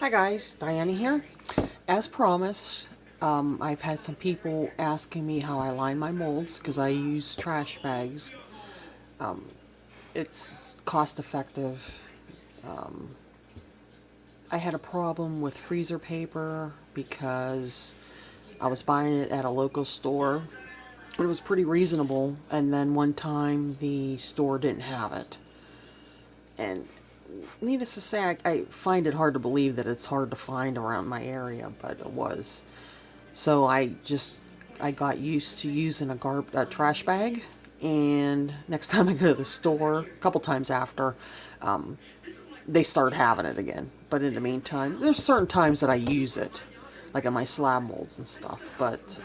Hi guys, Diana here. As promised, I've had some people asking me how I line my molds because I use trash bags. It's cost effective. I had a problem with freezer paper because I was buying it at a local store. It was pretty reasonable, and then one time the store didn't have it. And needless to say, I find it hard to believe that it's hard to find around my area, but it was. So I got used to using a trash bag, and next time I go to the store, a couple times after, they start having it again. But in the meantime, there's certain times that I use it, like in my slab molds and stuff, but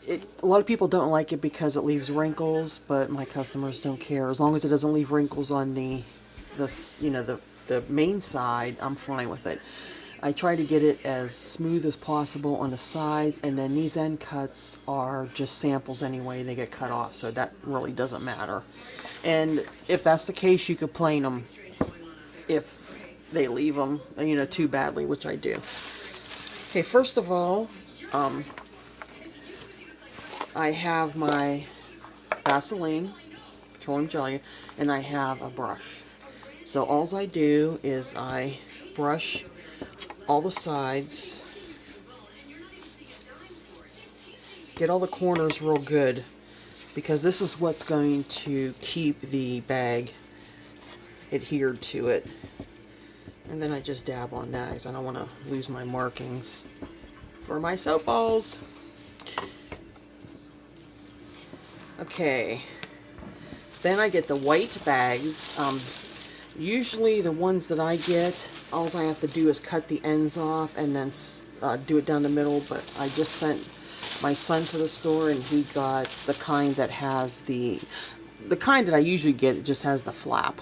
a lot of people don't like it because it leaves wrinkles, but my customers don't care. As long as it doesn't leave wrinkles on the main side, I'm fine with it. I try to get it as smooth as possible on the sides, and then these end cuts are just samples anyway. They get cut off, so that really doesn't matter. And if that's the case, you could plane them if they leave them, too badly, which I do. Okay, first of all, I have my Vaseline, petroleum jelly, and I have a brush. So all I do is I brush all the sides, get all the corners real good, because this is what's going to keep the bag adhered to it. And then I just dab on that because I don't want to lose my markings for my soap balls. Okay, then I get the white bags. Usually the ones that I get, all I have to do is cut the ends off and then do it down the middle, but I just sent my son to the store and he got the kind that has the kind that I usually get. It just has the flap.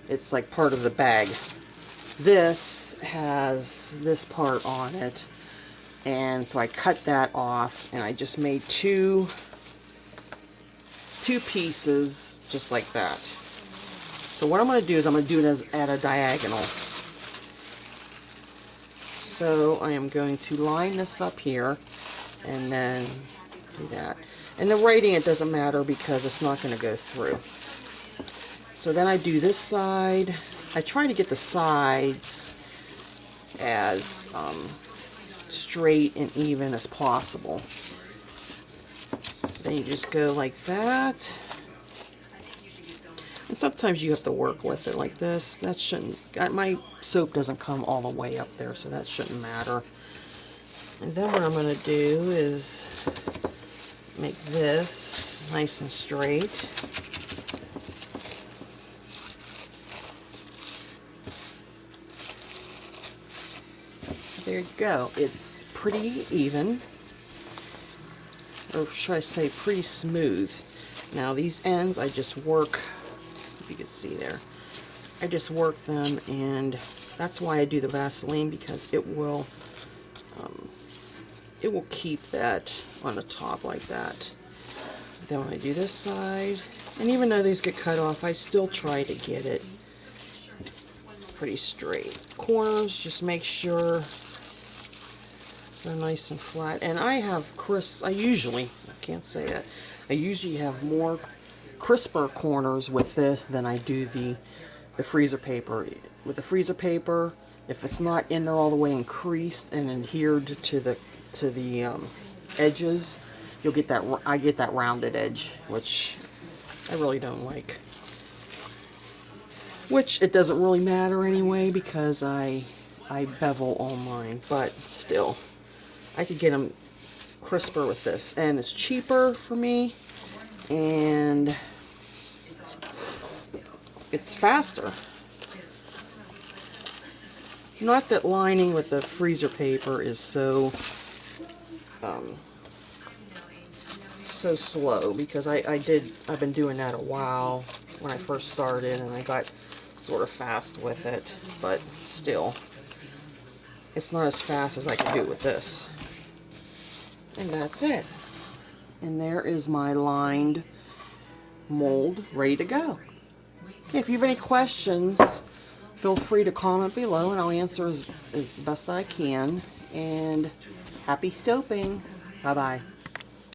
It's like part of the bag. This has this part on it, and so I cut that off, and I just made two pieces just like that. So what I'm going to do is I'm going to do it at a diagonal. So I am going to line this up here and then do that. And the writing, it doesn't matter because it's not going to go through. So then I do this side. I try to get the sides as straight and even as possible. Then you just go like that. And sometimes you have to work with it like this. That shouldn't, my soap doesn't come all the way up there, so that shouldn't matter. And then what I'm going to do is make this nice and straight. So there you go. It's pretty even. Or should I say pretty smooth. Now these ends I just work, if you can see there, I just work them, and that's why I do the Vaseline, because it will keep that on the top like that. Then when I do this side, and even though these get cut off, I still try to get it pretty straight. Corners, just make sure they're nice and flat. And I have I usually have more crisper corners with this than I do the freezer paper. With the freezer paper, if it's not in there all the way and creased and adhered to the edges, you'll get that. I get that rounded edge, which I really don't like. Which it doesn't really matter anyway because I bevel all mine, but still. I could get them crisper with this, and it's cheaper for me, and it's faster. Not that lining with the freezer paper is so slow, because I've been doing that a while when I first started, and I got sort of fast with it, but still, it's not as fast as I can do with this. And that's it. And there is my lined mold ready to go. Okay, if you have any questions, feel free to comment below and I'll answer as best I can. And happy soaping. Bye-bye.